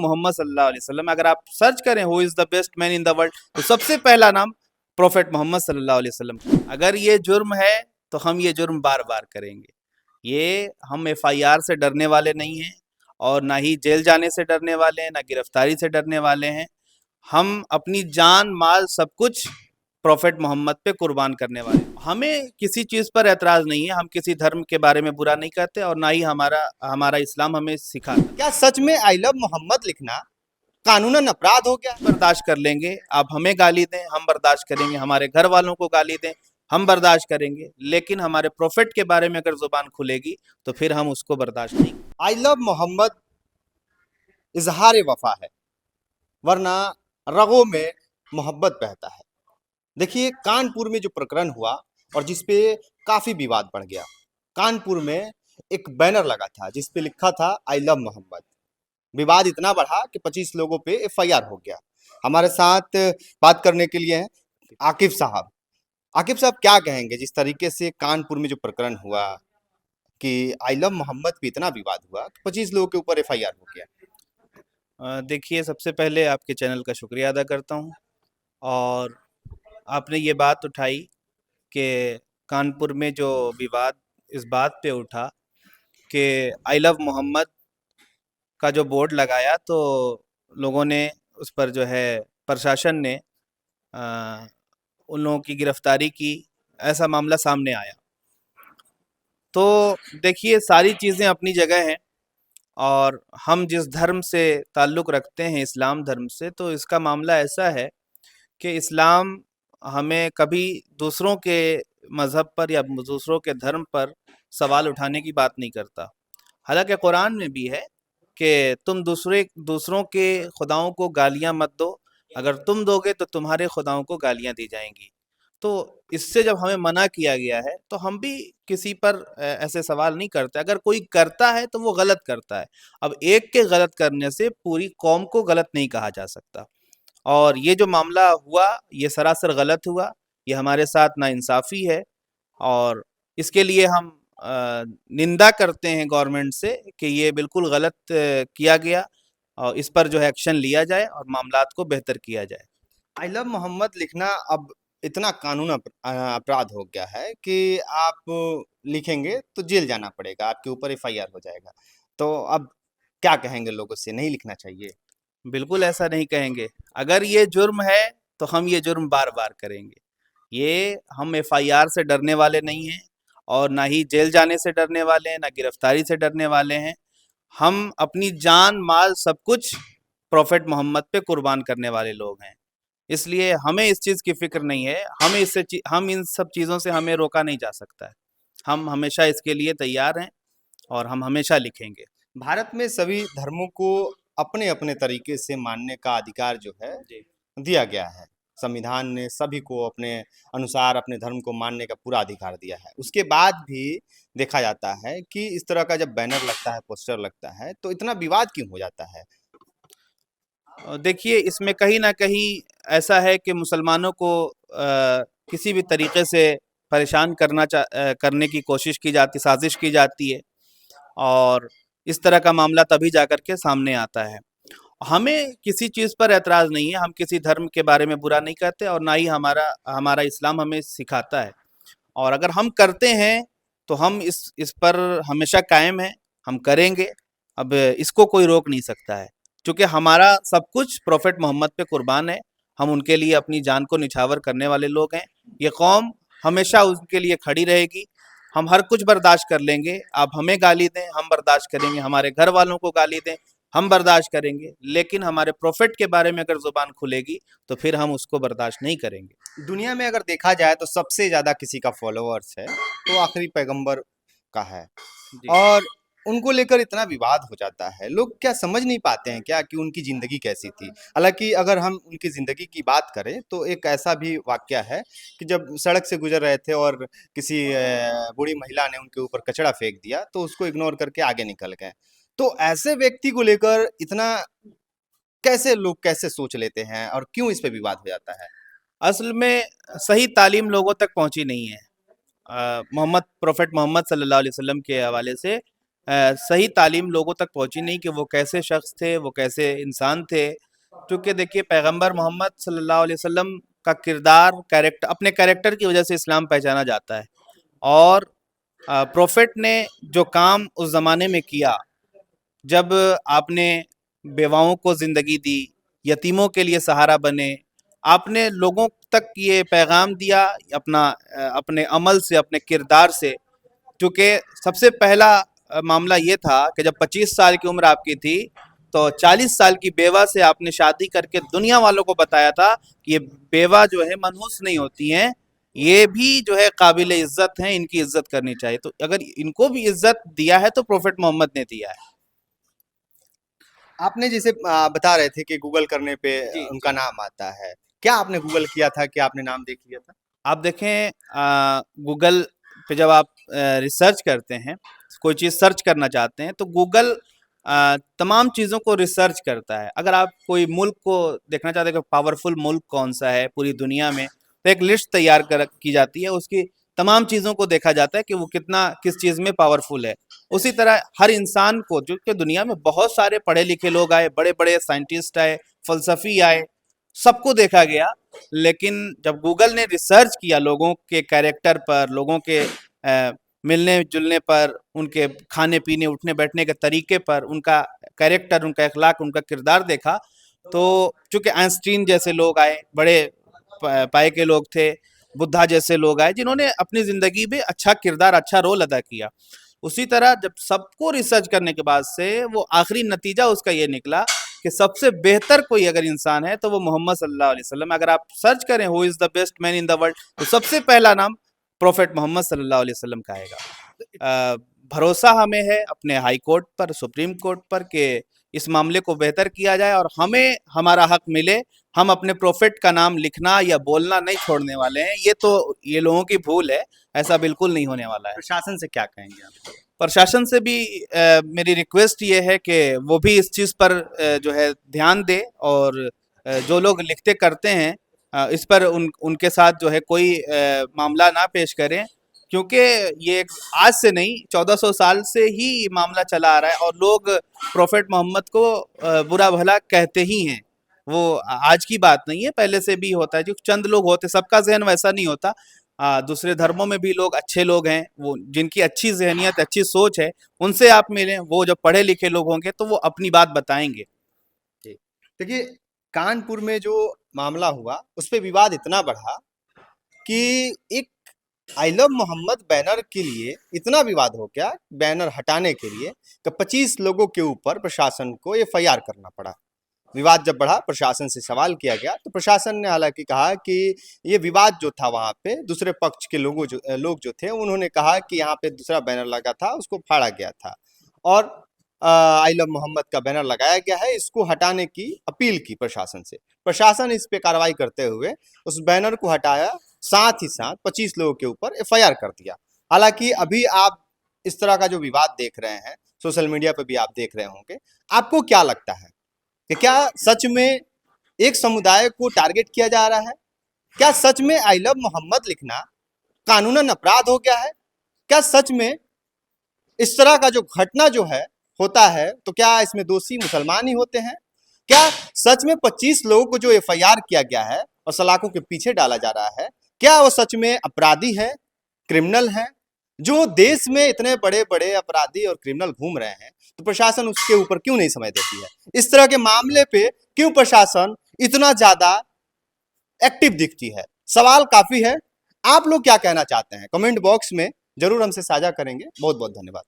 मोहम्मद सल्लल्लाहु अलैहि वसल्लम, अगर आप सर्च करें who is the best man in the world, तो सबसे पहला नाम प्रोफेट मोहम्मद सल्लल्लाहु अलैहि वसल्लम। अगर ये जुर्म है तो हम ये जुर्म बार बार करेंगे। ये हम एफआईआर से डरने वाले नहीं हैं, और ना ही जेल जाने से डरने वाले हैं, ना गिरफ्तारी से डरने वाले हैं। हम अपनी जान माल सब कुछ प्रोफेट मोहम्मद पे कुर्बान करने वाले हैं। हमें किसी चीज़ पर एतराज़ नहीं है, हम किसी धर्म के बारे में बुरा नहीं कहते, और ना ही हमारा हमारा इस्लाम हमें सिखाता। क्या सच में आई लव मोहम्मद लिखना कानूनन अपराध हो गया? बर्दाश्त कर लेंगे, आप हमें गाली दें हम बर्दाश्त करेंगे, हमारे घर वालों को गाली दें हम बर्दाश्त करेंगे, लेकिन हमारे प्रोफेट के बारे में अगर जुबान खुलेगी तो फिर हम उसको बर्दाश्त नहीं। आई लव मोहम्मद इजहार वफा है, वरना रगों में मोहब्बत बहता है। देखिए, कानपुर में जो प्रकरण हुआ और जिसपे काफी विवाद बढ़ गया। कानपुर में एक बैनर लगा था जिसपे लिखा था आई लव मोहम्मद। विवाद इतना बढ़ा कि 25 लोगों पे एफआईआर हो गया। हमारे साथ बात करने के लिए हैं आकिब साहब। आकिब साहब, क्या कहेंगे जिस तरीके से कानपुर में जो प्रकरण हुआ कि आई लव मोहम्मद पे इतना विवाद हुआ कि 25 लोगों के ऊपर एफआईआर हो गया? देखिए, सबसे पहले आपके चैनल का शुक्रिया अदा करता हूँ, और आपने ये बात उठाई कि कानपुर में जो विवाद इस बात पे उठा कि आई लव मोहम्मद का जो बोर्ड लगाया, तो लोगों ने उस पर जो है प्रशासन ने उन लोगों की गिरफ्तारी की, ऐसा मामला सामने आया। तो देखिए, सारी चीज़ें अपनी जगह हैं, और हम जिस धर्म से ताल्लुक़ रखते हैं, इस्लाम धर्म से, तो इसका मामला ऐसा है कि इस्लाम हमें कभी दूसरों के मज़हब पर या दूसरों के धर्म पर सवाल उठाने की बात नहीं करता। हालांकि कुरान में भी है कि तुम दूसरों के खुदाओं को गालियां मत दो, अगर तुम दोगे तो तुम्हारे खुदाओं को गालियां दी जाएंगी। तो इससे जब हमें मना किया गया है तो हम भी किसी पर ऐसे सवाल नहीं करते। अगर कोई करता है तो वो गलत करता है। अब एक के गलत करने से पूरी कौम को गलत नहीं कहा जा सकता, और ये जो मामला हुआ ये सरासर गलत हुआ, ये हमारे साथ नाइंसाफ़ी है, और इसके लिए हम निंदा करते हैं गवर्नमेंट से कि ये बिल्कुल गलत किया गया, और इस पर जो है एक्शन लिया जाए और मामलात को बेहतर किया जाए। आई लव मोहम्मद लिखना अब इतना कानून अपराध हो गया है कि आप लिखेंगे तो जेल जाना पड़ेगा, आपके ऊपर एफआईआर हो जाएगा। तो अब क्या कहेंगे लोगों से, नहीं लिखना चाहिए? बिल्कुल ऐसा नहीं कहेंगे। अगर ये जुर्म है तो हम ये जुर्म बार बार करेंगे। ये हम एफआईआर से डरने वाले नहीं हैं, और ना ही जेल जाने से डरने वाले हैं, ना गिरफ्तारी से डरने वाले हैं। हम अपनी जान माल सब कुछ प्रोफेट मोहम्मद पे कुर्बान करने वाले लोग हैं। इसलिए हमें इस चीज़ की फ़िक्र नहीं है। हम इन सब चीज़ों से हमें रोका नहीं जा सकता है। हम हमेशा इसके लिए तैयार हैं, और हम हमेशा लिखेंगे। भारत में सभी धर्मों को अपने अपने तरीके से मानने का अधिकार जो है जी। दिया गया है। संविधान ने सभी को अपने अनुसार अपने धर्म को मानने का पूरा अधिकार दिया है। उसके बाद भी देखा जाता है कि इस तरह का जब बैनर लगता है, पोस्टर लगता है, तो इतना विवाद क्यों हो जाता है? देखिए, इसमें कहीं न कहीं ऐसा है कि मुसलमानों को किसी भी तरीके से परेशान करने की कोशिश की जाती, साजिश की जाती है, और इस तरह का मामला तभी जाकर के सामने आता है। हमें किसी चीज़ पर ऐतराज़ नहीं है, हम किसी धर्म के बारे में बुरा नहीं कहते, और ना ही हमारा हमारा इस्लाम हमें सिखाता है। और अगर हम करते हैं तो हम इस पर हमेशा कायम हैं, हम करेंगे। अब इसको कोई रोक नहीं सकता है, क्योंकि हमारा सब कुछ प्रोफेट मोहम्मद पे कुर्बान है। हम उनके लिए अपनी जान को निछावर करने वाले लोग हैं। ये कौम हमेशा उनके लिए खड़ी रहेगी। हम हर कुछ बर्दाश्त कर लेंगे, आप हमें गाली दें हम बर्दाश्त करेंगे, हमारे घर वालों को गाली दें हम बर्दाश्त करेंगे, लेकिन हमारे प्रोफेट के बारे में अगर जुबान खुलेगी तो फिर हम उसको बर्दाश्त नहीं करेंगे। दुनिया में अगर देखा जाए तो सबसे ज़्यादा किसी का फॉलोअर्स है तो आखिरी पैगंबर का है, जी। और उनको लेकर इतना विवाद हो जाता है। लोग क्या समझ नहीं पाते हैं क्या कि उनकी ज़िंदगी कैसी थी? हालाँकि अगर हम उनकी ज़िंदगी की बात करें तो एक ऐसा भी वाक़या है कि जब सड़क से गुज़र रहे थे और किसी बूढ़ी महिला ने उनके ऊपर कचरा फेंक दिया, तो उसको इग्नोर करके आगे निकल गए। तो ऐसे व्यक्ति को लेकर इतना कैसे लोग कैसे सोच लेते हैं और क्यों इस पे विवाद हो जाता है? असल में सही तालीम लोगों तक पहुंची नहीं है। प्रोफेट मोहम्मद सल्लल्लाहु अलैहि वसल्लम के हवाले से सही तालीम लोगों तक पहुंची नहीं कि वो कैसे शख्स थे, वो कैसे इंसान थे। क्योंकि देखिए पैगंबर मोहम्मद सल्लल्लाहु अलैहि वसल्लम का किरदार, कैरेक्टर, अपने कैरेक्टर की वजह से इस्लाम पहचाना जाता है। और प्रोफेट ने जो काम उस ज़माने में किया, जब आपने बेवाओं को ज़िंदगी दी, यतीमों के लिए सहारा बने, आपने लोगों तक ये पैगाम दिया अपने अमल से, अपने किरदार से। क्योंकि सबसे पहला मामला ये था कि जब 25 साल की उम्र आपकी थी, तो 40 साल की बेवा से आपने शादी करके दुनिया वालों को बताया था कि ये बेवा जो है मनहूस नहीं होती हैं, ये भी जो है काबिल इज्जत हैं, इनकी इज्जत करनी चाहिए। तो अगर इनको भी इज्जत दिया है तो प्रोफेट मोहम्मद ने दिया है। आपने जैसे बता रहे थे कि गूगल करने पे जी उनका जी। नाम आता है। क्या आपने गूगल किया था कि आपने नाम देख लिया था? आप देखें, गूगल पे जब आप रिसर्च करते हैं, कोई चीज़ सर्च करना चाहते हैं, तो गूगल तमाम चीज़ों को रिसर्च करता है। अगर आप कोई मुल्क को देखना चाहते हैं कि पावरफुल मुल्क कौन सा है पूरी दुनिया में, तो एक लिस्ट तैयार कर की जाती है, उसकी तमाम चीज़ों को देखा जाता है कि वो कितना किस चीज़ में पावरफुल है। उसी तरह हर इंसान को, जो कि दुनिया में बहुत सारे पढ़े लिखे लोग आए, बड़े बड़े साइंटिस्ट आए, फलसफी आए, सबको देखा गया। लेकिन जब गूगल ने रिसर्च किया लोगों के कैरेक्टर पर, लोगों के मिलने जुलने पर, उनके खाने पीने उठने बैठने के तरीके पर, उनका कैरेक्टर, उनका अखलाक, उनका किरदार देखा, तो चूंकि आइंस्टीन जैसे लोग आए, बड़े पाए के लोग थे, बुद्धा जैसे लोग आए जिन्होंने अपनी जिंदगी में अच्छा किरदार, अच्छा रोल अदा किया। उसी तरह जब सबको रिसर्च करने के बाद से वो आखिरी नतीजा उसका ये निकला कि सबसे बेहतर कोई अगर इंसान है तो वो मोहम्मद सल्लल्लाहु अलैहि वसल्लम। अगर आप सर्च करें who is the best man in the world, तो सबसे पहला नाम प्रोफेट मोहम्मद सल्लल्लाहु अलैहि वसल्लम का आएगा। भरोसा हमें है अपने हाई कोर्ट पर, सुप्रीम कोर्ट पर, कि इस मामले को बेहतर किया जाए और हमें हमारा हक मिले। हम अपने प्रोफेट का नाम लिखना या बोलना नहीं छोड़ने वाले हैं। ये लोगों की भूल है, ऐसा बिल्कुल नहीं होने वाला है। प्रशासन से क्या कहेंगे आप? प्रशासन से भी मेरी रिक्वेस्ट ये है कि वो भी इस चीज़ पर जो है ध्यान दे, और जो लोग लिखते करते हैं इस पर उनके साथ जो है कोई मामला ना पेश करें। क्योंकि ये आज से नहीं, 1400 साल से ही ये मामला चला आ रहा है, और लोग प्रोफेट मोहम्मद को बुरा भला कहते ही हैं। वो आज की बात नहीं है, पहले से भी होता है। जो चंद लोग होते, सबका जहन वैसा नहीं होता। दूसरे धर्मों में भी लोग अच्छे लोग हैं, वो जिनकी अच्छी जहनियत, अच्छी सोच है, उनसे आप मिलें। वो जब पढ़े लिखे लोग होंगे तो वो अपनी बात बताएंगे। जी। देखिए, कानपुर में जो मामला हुआ, उस पे विवाद इतना बढ़ा कि एक आई लव मोहम्मद बैनर के लिए इतना विवाद हो गया, बैनर हटाने के लिए, कि 25 लोगों के ऊपर प्रशासन को एफआईआर करना पड़ा। विवाद जब बढ़ा, प्रशासन से सवाल किया गया, तो प्रशासन ने हालांकि कहा कि ये विवाद जो था वहां पे दूसरे पक्ष के लोग जो थे, उन्होंने कहा कि यहाँ पे दूसरा बैनर लगा था, उसको फाड़ा गया था, और आई लव मोहम्मद का बैनर लगाया गया है, इसको हटाने की अपील की प्रशासन से। प्रशासन इस पे कार्रवाई करते हुए उस बैनर को हटाया, साथ ही साथ 25 लोगों के ऊपर एफआईआर कर दिया। हालांकि अभी आप इस तरह का जो विवाद देख रहे हैं, सोशल मीडिया पे भी आप देख रहे होंगे, आपको क्या लगता है कि क्या सच में एक समुदाय को टारगेट किया जा रहा है? क्या सच में आई लव मोहम्मद लिखना कानूनन अपराध हो गया है? क्या सच में इस तरह का जो घटना जो है होता है, तो क्या इसमें दोषी मुसलमान ही होते हैं? क्या सच में 25 लोगों को जो एफआईआर किया गया है और सलाखों के पीछे डाला जा रहा है, क्या वो सच में अपराधी है, क्रिमिनल है? जो देश में इतने बड़े बड़े अपराधी और क्रिमिनल घूम रहे हैं, तो प्रशासन उसके ऊपर क्यों नहीं समय देती है? इस तरह के मामले पे क्यों प्रशासन इतना ज्यादा एक्टिव दिखती है? सवाल काफी है। आप लोग क्या कहना चाहते हैं? कमेंट बॉक्स में जरूर हमसे साझा करेंगे। बहुत बहुत धन्यवाद।